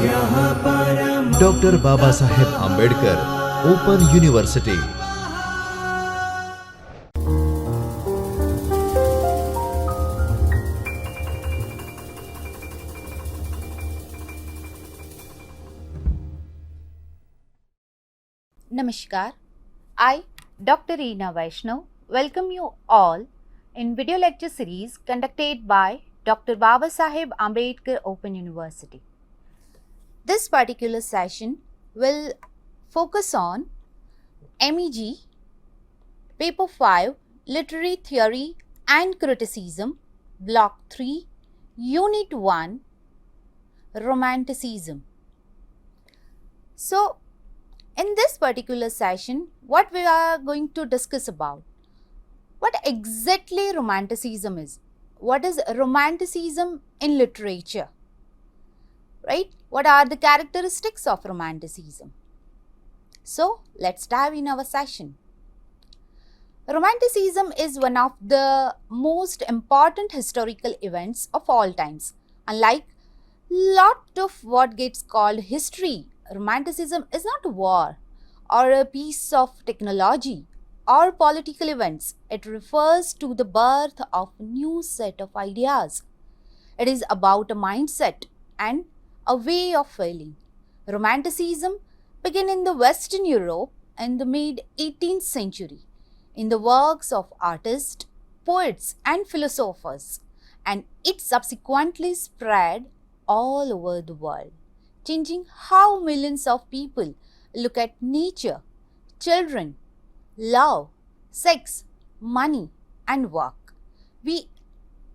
Dr. Babasaheb Ambedkar Open University. Namaskar. I, Dr. Reena Vaishnav, welcome you all in video lecture series conducted by Dr. Babasaheb Ambedkar Open University. This particular session will focus on MEG, Paper 5, Literary Theory and Criticism, Block 3, Unit 1, Romanticism. So, in this particular session, what we are going to discuss about? What exactly Romanticism is? What is Romanticism in literature? Right? What are the characteristics of Romanticism? So, let's dive in our session. Romanticism is one of the most important historical events of all times. Unlike lot of what gets called history, Romanticism is not a war or a piece of technology or political events. It refers to the birth of a new set of ideas. It is about a mindset and a way of feeling. Romanticism began in the Western Europe in the mid-18th century in the works of artists, poets and philosophers, and it subsequently spread all over the world, changing how millions of people look at nature, children, love, sex, money and work. We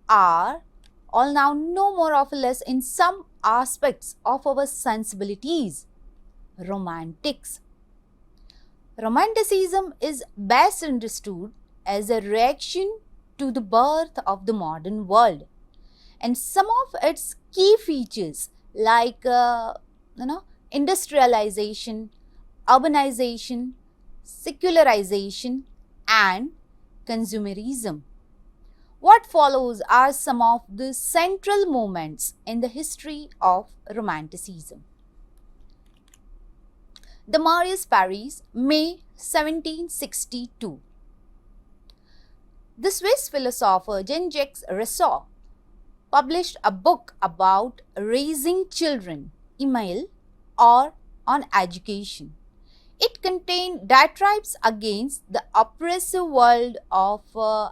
are all now no more or less in some aspects of our sensibilities, romantics. Romanticism is best understood as a reaction to the birth of the modern world, and some of its key features like industrialization, urbanization, secularization and consumerism. What follows are some of the central moments in the history of Romanticism. The Marius Paris, May 1762. The Swiss philosopher Jean-Jacques Rousseau published a book about raising children, Emile, or on education. It contained diatribes against the oppressive world of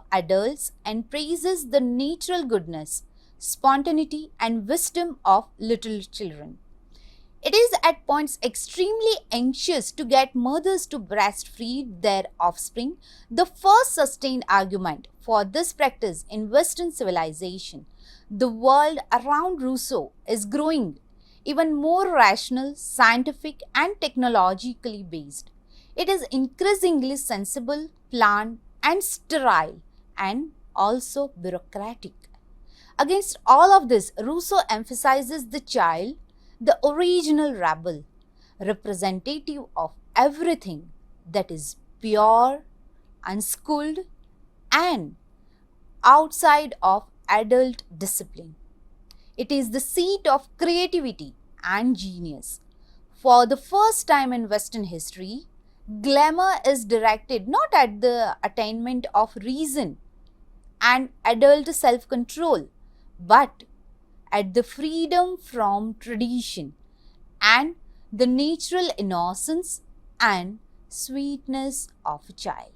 adults and praises the natural goodness, spontaneity and wisdom of little children. It is at points extremely anxious to get mothers to breastfeed their offspring, the first sustained argument for this practice in Western civilization. The world around Rousseau is growing even more rational, scientific and technologically based. It is increasingly sensible, planned and sterile and also bureaucratic. Against all of this, Rousseau emphasizes the child, the original rebel, representative of everything that is pure, unschooled and outside of adult discipline. It is the seat of creativity and genius. For the first time in Western history, glamour is directed not at the attainment of reason and adult self-control, but at the freedom from tradition and the natural innocence and sweetness of a child.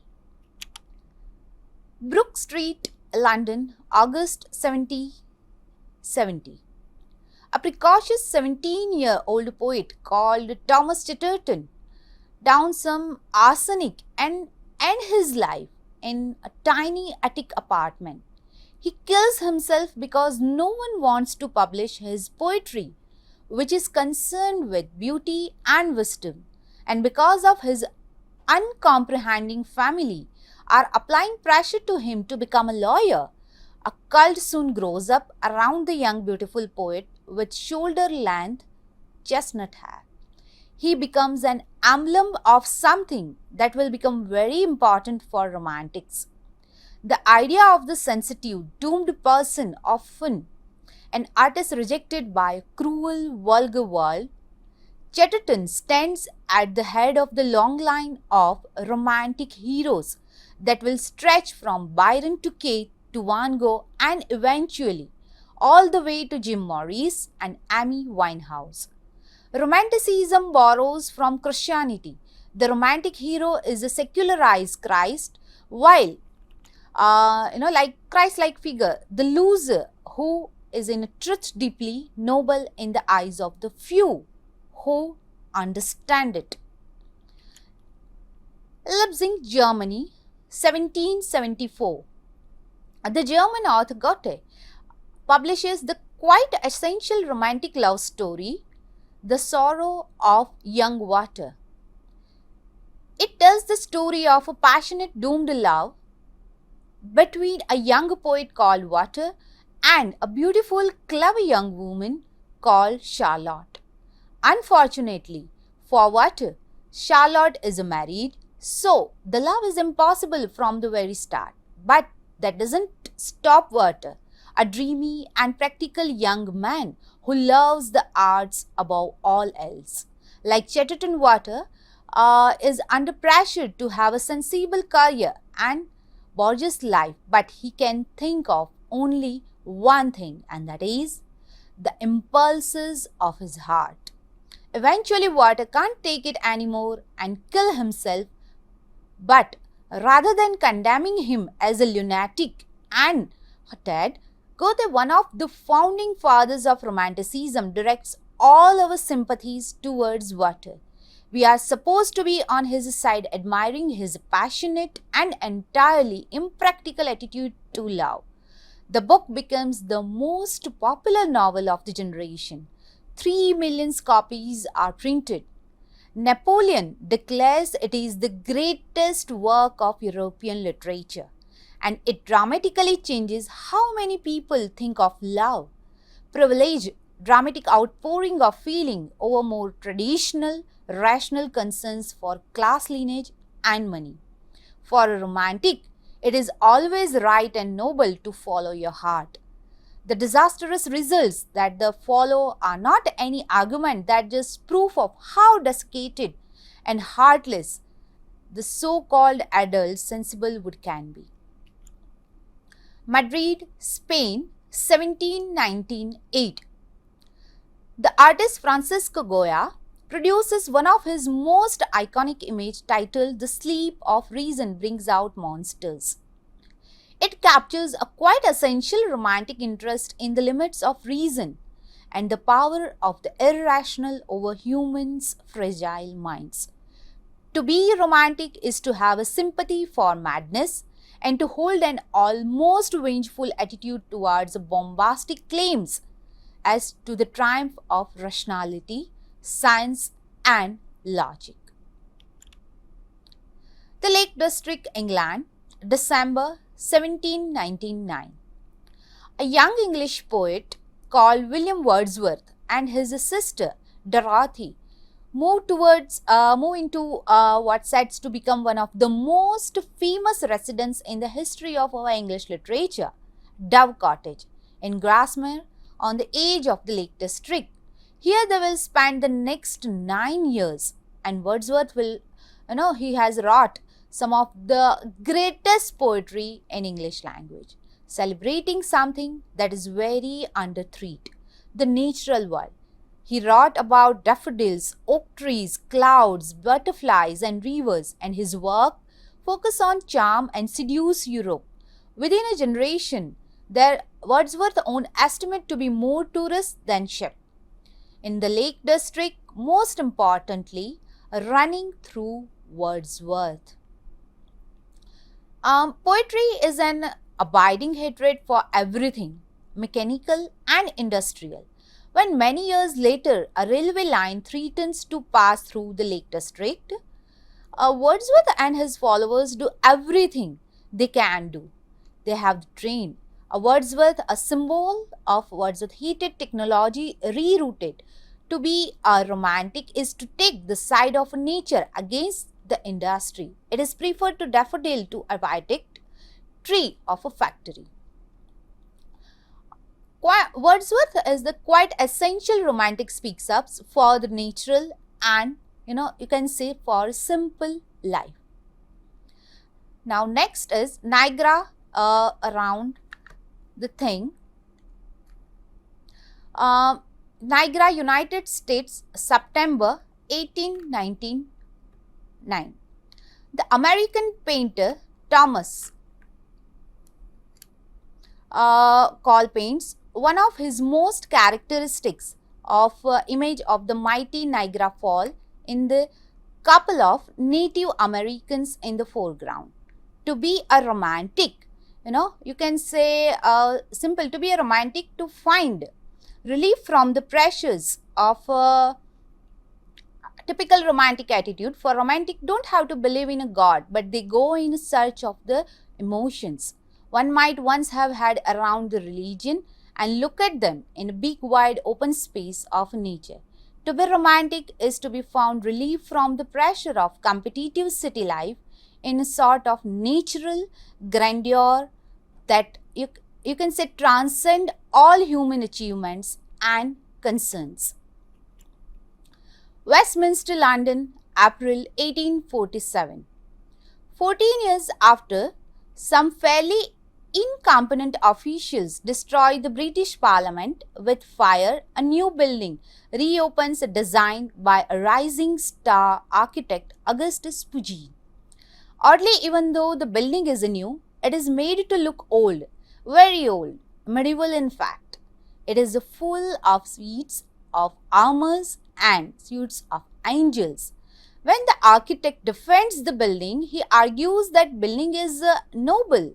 Brook Street, London, August 1770. A precocious 17-year-old poet called Thomas Chatterton downed some arsenic and ended his life in a tiny attic apartment. He kills himself because no one wants to publish his poetry, which is concerned with beauty and wisdom, and because of his uncomprehending family are applying pressure to him to become a lawyer. A cult soon grows up around the young beautiful poet with shoulder-length chestnut hair. He becomes an emblem of something that will become very important for romantics. The idea of the sensitive, doomed person often an artist rejected by a cruel, vulgar world, Chatterton stands at the head of the long line of romantic heroes that will stretch from Byron to Keats to Van Gogh and eventually all the way to Jim Morris and Amy Winehouse. Romanticism borrows from Christianity. The romantic hero is a secularized Christ, while like Christ-like figure, the loser who is in truth deeply noble in the eyes of the few who understand it. Leipzig, Germany, 1774. The German author Goethe publishes the quite essential romantic love story, The Sorrow of Young Water. It tells the story of a passionate doomed love between a young poet called Water and a beautiful, clever young woman called Charlotte. Unfortunately for Water, Charlotte is married, so the love is impossible from the very start. But that doesn't stop Water, a dreamy and practical young man who loves the arts above all else. Like Chatterton, Water is under pressure to have a sensible career and Borges' life, but he can think of only one thing, and that is the impulses of his heart. Eventually, Water can't take it anymore and kill himself, but rather than condemning him as a lunatic and hothead, Goethe, one of the founding fathers of Romanticism, directs all our sympathies towards Water. We are supposed to be on his side, admiring his passionate and entirely impractical attitude to love. The book becomes the most popular novel of the generation. 3 million copies are printed. Napoleon declares it is the greatest work of European literature, and it dramatically changes how many people think of love. Privilege, dramatic outpouring of feeling over more traditional, rational concerns for class lineage and money. For a romantic, it is always right and noble to follow your heart. The disastrous results that follow are not any argument, that just proof of how desiccated and heartless the so-called adult sensible wood can be. Madrid, Spain, 1798. The artist Francisco Goya produces one of his most iconic images titled The Sleep of Reason Brings Out Monsters. It captures a quite essential romantic interest in the limits of reason and the power of the irrational over humans' fragile minds. To be romantic is to have a sympathy for madness and to hold an almost vengeful attitude towards bombastic claims as to the triumph of rationality, science and logic. The Lake District, England, December 1799. A young English poet called William Wordsworth and his sister Dorothy move into what's said to become one of the most famous residences in the history of our English literature, Dove Cottage, in Grasmere on the edge of the Lake District. Here they will spend the next 9 years, and Wordsworth will, he has wrought some of the greatest poetry in English language, celebrating something that is very under threat, the natural world. He wrote about daffodils, oak trees, clouds, butterflies and rivers, and his work focused on charm and seduce Europe. Within a generation, there Wordsworth's own estimate to be more tourists than ships. In the Lake District, most importantly, running through Wordsworth. Poetry is an abiding hatred for everything mechanical and industrial. When many years later a railway line threatens to pass through the Lake District, Wordsworth and his followers do everything they can do. They have the train. Wordsworth, a symbol of Wordsworth heated technology rerouted. To be a romantic is to take the side of nature against the industry. It is preferred to daffodil to a viaduct tree of a factory. Wordsworth is the quite essential romantic speaks up for the natural and you can say for simple life. Now next is Niagara around the thing. Niagara, United States, September 1899. The American painter Thomas Cole paints one of his most characteristics of image of the mighty Niagara Fall in the couple of Native Americans in the foreground. To be a romantic, you can say simple, to be a romantic, to find relief from the pressures of typical romantic attitude. For romantic don't have to believe in a god, but they go in search of the emotions one might once have had around the religion and look at them in a big wide open space of nature. To be romantic is to be found relief from the pressure of competitive city life in a sort of natural grandeur that you can say transcend all human achievements and concerns. Westminster, London, April 1847. 14 years after, some fairly incompetent officials destroy the British Parliament with fire, a new building reopens designed by a rising star architect Augustus Pugin. Oddly, even though the building is new, it is made to look old, very old, medieval in fact. It is full of suites of armors and suites of angels. When the architect defends the building, he argues that building is noble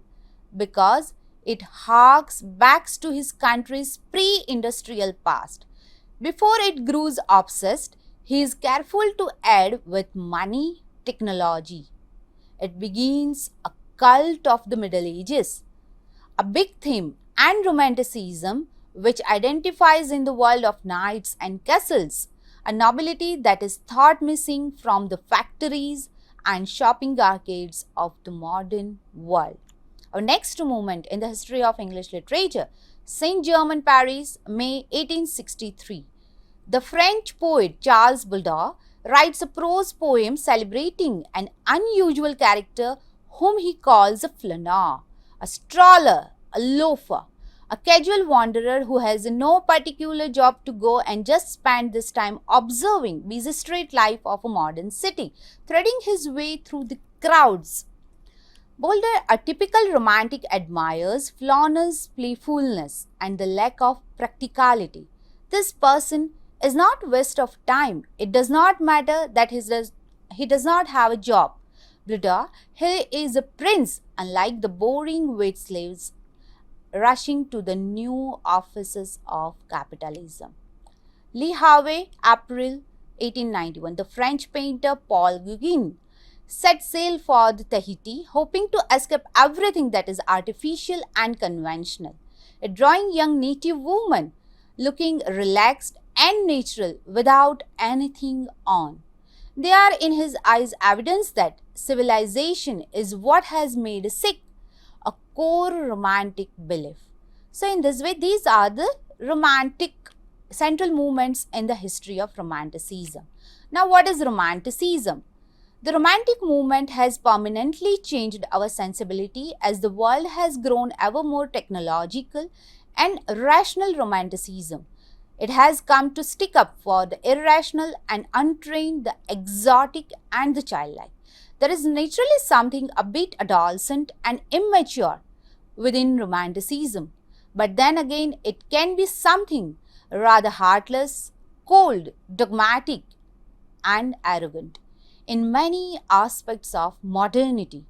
because it harks back to his country's pre-industrial past. Before it grows obsessed, he is careful to add with money, technology. It begins a cult of the Middle Ages, a big theme, and Romanticism, which identifies in the world of knights and castles, a nobility that is thought missing from the factories and shopping arcades of the modern world. Our next movement in the history of English literature, Saint Germain, Paris, May 1863. The French poet Charles Baudelaire writes a prose poem celebrating an unusual character whom he calls a flâneur, a stroller, a loafer, a casual wanderer who has no particular job to go and just spend this time observing busy street life of a modern city, threading his way through the crowds. Baudelaire, a typical romantic, admires flâneur's playfulness and the lack of practicality. This person is not waste of time. It does not matter that he does not have a job. Baudelaire, he is a prince, unlike the boring wage slaves rushing to the new offices of capitalism. Le Havre, April 1891. The French painter Paul Gauguin set sail for the Tahiti, hoping to escape everything that is artificial and conventional. A drawing young native woman, looking relaxed and natural without anything on. They are in his eyes evidence that civilization is what has made sick, a core romantic belief. So in this way, these are the romantic central movements in the history of Romanticism. Now, what is Romanticism? The Romantic movement has permanently changed our sensibility as the world has grown ever more technological and rational. Romanticism, it has come to stick up for the irrational and untrained, the exotic and the childlike. There is naturally something a bit adolescent and immature within Romanticism, but then again it can be something rather heartless, cold, dogmatic and arrogant in many aspects of modernity.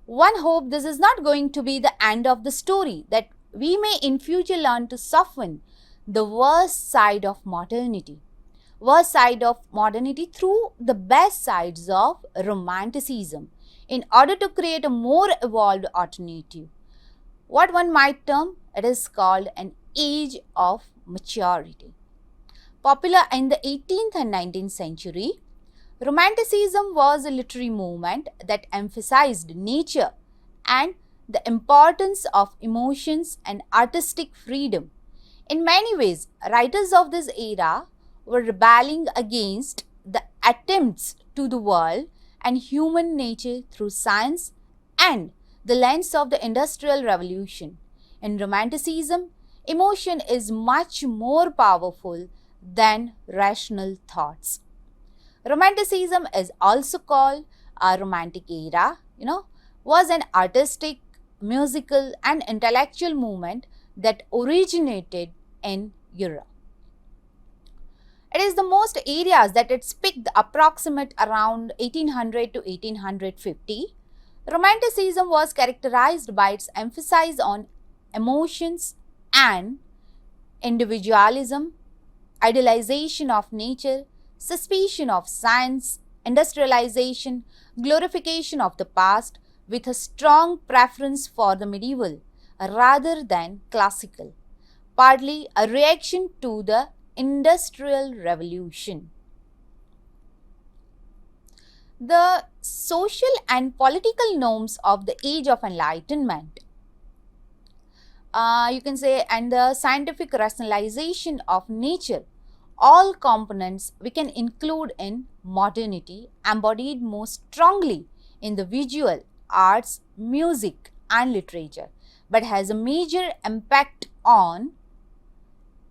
One hopes this is not going to be the end of the story, that we may in future learn to soften the worst side of modernity through the best sides of Romanticism in order to create a more evolved alternative. What one might term, it is called an age of maturity. Popular in the 18th and 19th century, Romanticism was a literary movement that emphasized nature and the importance of emotions and artistic freedom. In many ways, writers of this era were rebelling against the attempts to the world and human nature through science and the lens of the Industrial Revolution. In Romanticism, emotion is much more powerful than rational thoughts. Romanticism is also called a romantic era, was an artistic, musical and intellectual movement that originated in Europe. It is the most areas that it's picked approximate around 1800 to 1850. Romanticism was characterized by its emphasis on emotions and individualism, idealization of nature, suspicion of science, industrialization, glorification of the past, with a strong preference for the medieval rather than classical, partly a reaction to the Industrial Revolution. The social and political norms of the Age of Enlightenment, and the scientific rationalization of nature, all components we can include in modernity, embodied most strongly in the visual arts, music and literature, but has a major impact on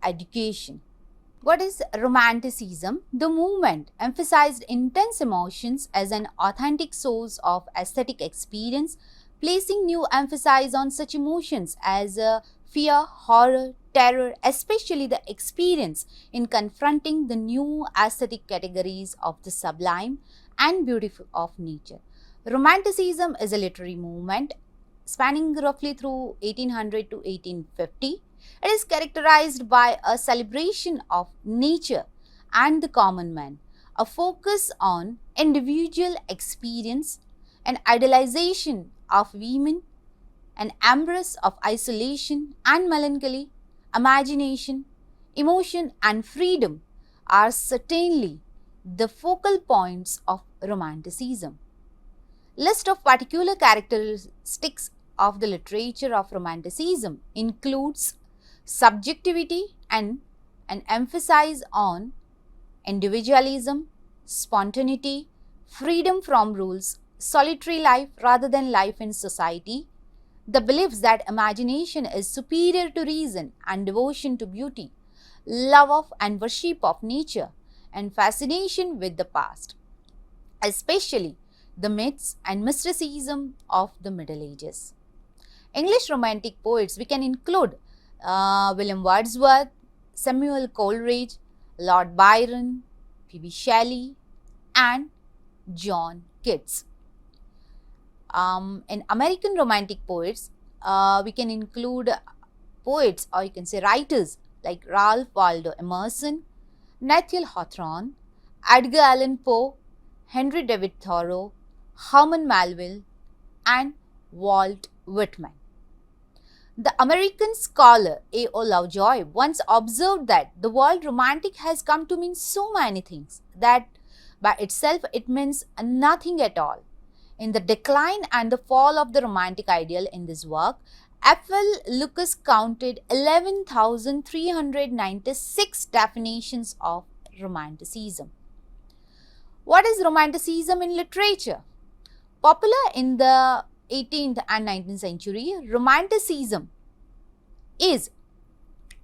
education. What is Romanticism? The movement emphasized intense emotions as an authentic source of aesthetic experience, placing new emphasis on such emotions as fear, horror, terror, especially the experience in confronting the new aesthetic categories of the sublime and beautiful of nature. Romanticism is a literary movement spanning roughly through 1800 to 1850. It is characterized by a celebration of nature and the common man, a focus on individual experience, an idealization of women, an embrace of isolation and melancholy, imagination, emotion and freedom are certainly the focal points of Romanticism. List of particular characteristics of the literature of Romanticism includes subjectivity and an emphasis on individualism, spontaneity, freedom from rules, solitary life rather than life in society, the beliefs that imagination is superior to reason and devotion to beauty, love of and worship of nature, and fascination with the past, especially the myths and mysticism of the Middle Ages. English Romantic poets we can include William Wordsworth, Samuel Coleridge, Lord Byron, P.B. Shelley, and John Keats. In American Romantic poets, we can include poets, or you can say writers like Ralph Waldo Emerson, Nathaniel Hawthorne, Edgar Allan Poe, Henry David Thoreau, Herman Melville, and Walt Whitman. The American scholar A.O. Lovejoy once observed that the word romantic has come to mean so many things that by itself it means nothing at all. In The Decline and the Fall of the Romantic Ideal in this work, F.L. Lucas counted 11,396 definitions of Romanticism. What is Romanticism in literature? Popular in the 18th and 19th century, Romanticism is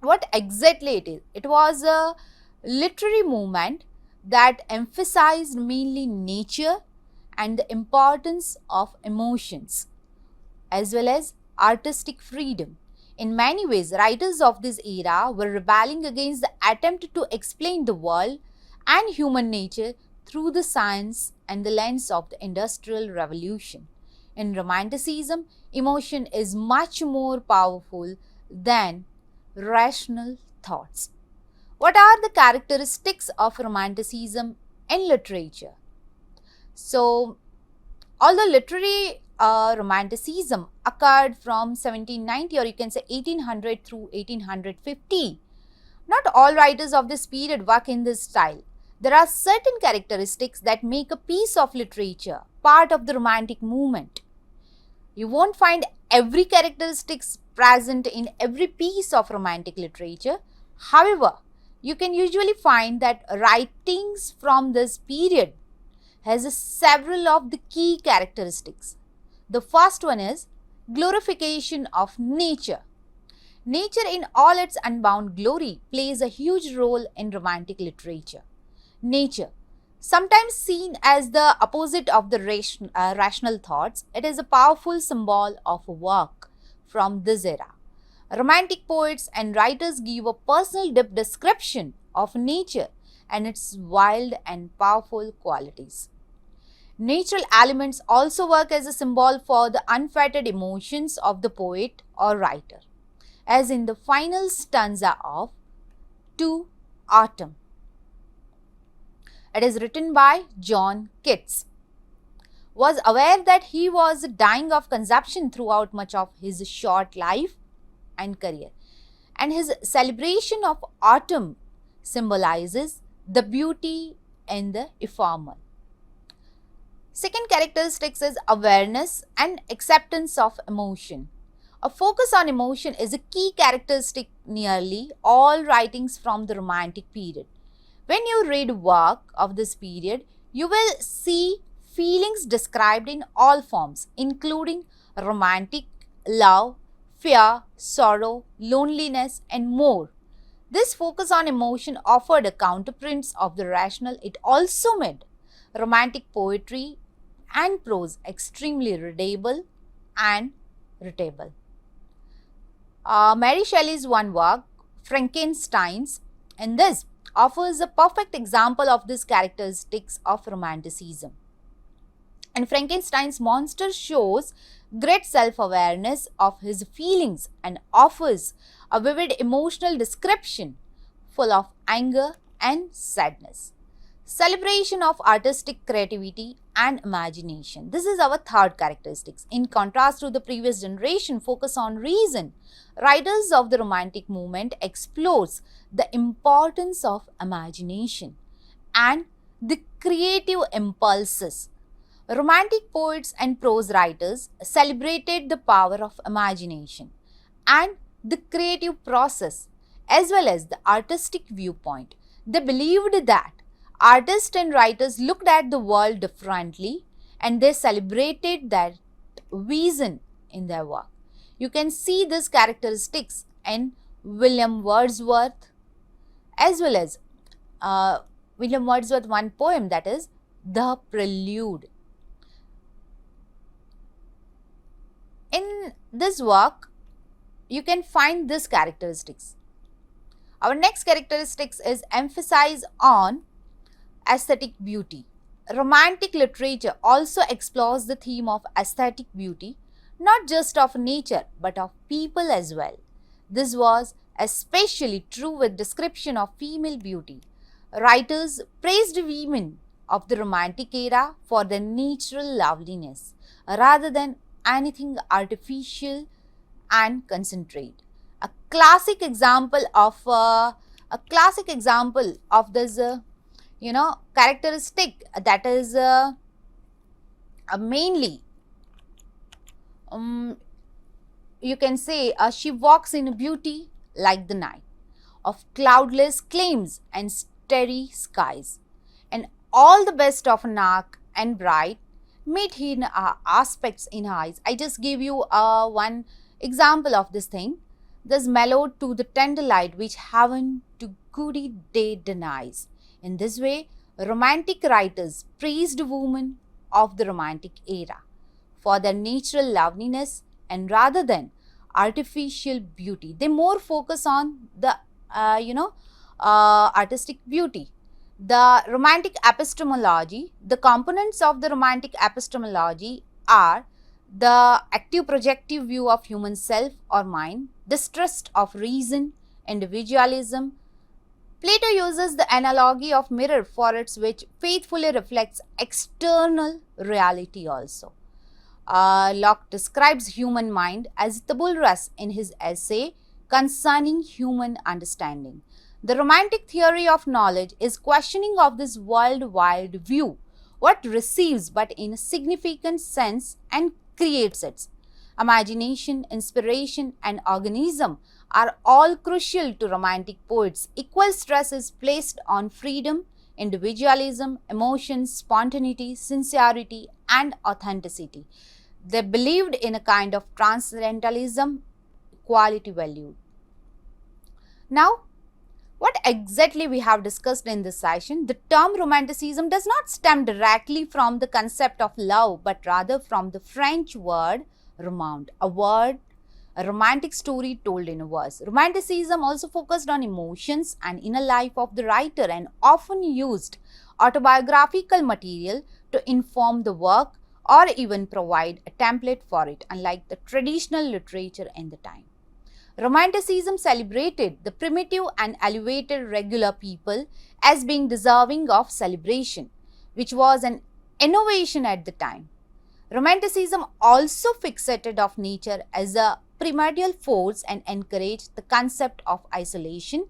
what exactly it is. It was a literary movement that emphasized mainly nature and the importance of emotions, as well as artistic freedom. In many ways, writers of this era were rebelling against the attempt to explain the world and human nature through the science and the lens of the Industrial Revolution. In Romanticism, emotion is much more powerful than rational thoughts. What are the characteristics of Romanticism in literature? So, although literary Romanticism occurred from 1790, or you can say 1800 through 1850, not all writers of this period work in this style. There are certain characteristics that make a piece of literature part of the Romantic movement. You won't find every characteristics present in every piece of romantic literature. However, you can usually find that writings from this period has several of the key characteristics. The first one is glorification of nature. Nature in all its unbound glory plays a huge role in romantic literature. Nature, sometimes seen as the opposite of the rational thoughts, it is a powerful symbol of work from this era. Romantic poets and writers give a personal deep description of nature and its wild and powerful qualities. Natural elements also work as a symbol for the unfettered emotions of the poet or writer, as in the final stanza of To Autumn. It is written by John Keats. Was aware that he was dying of consumption throughout much of his short life and career, and his celebration of autumn symbolizes the beauty and the ephemeral. Second characteristics is awareness and acceptance of emotion. A focus on emotion is a key characteristic nearly all writings from the Romantic period. When you read work of this period, you will see feelings described in all forms, including romantic, love, fear, sorrow, loneliness, and more. This focus on emotion offered a counterprints of the rational. It also made romantic poetry and prose extremely readable and readable. Mary Shelley's one work, Frankenstein's, in this offers a perfect example of these characteristics of Romanticism. And Frankenstein's monster shows great self-awareness of his feelings and offers a vivid emotional description full of anger and sadness. Celebration of artistic creativity and imagination. This is our third characteristics. In contrast to the previous generation, focus on reason. Writers of the Romantic movement explores the importance of imagination and the creative impulses. Romantic poets and prose writers celebrated the power of imagination and the creative process as well as the artistic viewpoint. They believed that artists and writers looked at the world differently and they celebrated that vision in their work. You can see these characteristics in William Wordsworth as well as William Wordsworth one poem, that is The Prelude. In this work, you can find these characteristics. Our next characteristics is emphasis on aesthetic beauty. Romantic literature also explores the theme of aesthetic beauty, not just of nature but of people as well. This was especially true with description of female beauty. Writers praised women of the Romantic era for their natural loveliness rather than anything artificial and concentrate. A classic example of this characteristic, that is mainly you can say she walks in beauty like the night of cloudless claims and starry skies, and all the best of an arc and bright made hidden aspects in her eyes. I just give you one example of this thing. This mellowed to the tender light which heaven to goody day denies. In this way, Romantic writers praised women of the Romantic era for their natural loveliness and rather than artificial beauty. They more focus on the artistic beauty. The Romantic epistemology, the components of the Romantic epistemology are the active projective view of human self or mind, distrust of reason, individualism. Plato uses the analogy of mirror for its which faithfully reflects external reality also. Locke describes human mind as tabula rasa in his essay concerning human understanding. The Romantic theory of knowledge is questioning of this world-wide view, what receives but in a significant sense and creates it. Imagination, inspiration, and organism are all crucial to Romantic poets. Equal stress is placed on freedom, individualism, emotion, spontaneity, sincerity, and authenticity. They believed in a kind of transcendentalism, equality value. Now, what exactly we have discussed in this session? The term Romanticism does not stem directly from the concept of love, but rather from the French word romand, a romantic story told in a verse. Romanticism also focused on emotions and inner life of the writer and often used autobiographical material to inform the work or even provide a template for it, unlike the traditional literature in the time. Romanticism celebrated the primitive and elevated regular people as being deserving of celebration, which was an innovation at the time. Romanticism also fixated of nature as a primordial force and encouraged the concept of isolation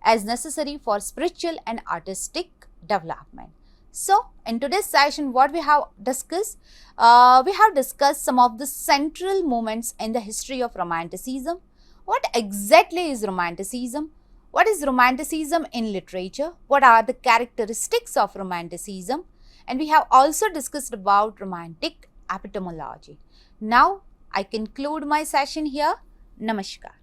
as necessary for spiritual and artistic development. So, in today's session, what we have discussed? We have discussed some of the central moments in the history of Romanticism. What exactly is Romanticism? What is Romanticism in literature? What are the characteristics of Romanticism? And we have also discussed about Romantic epistemology. Now, I conclude my session here. Namaskar.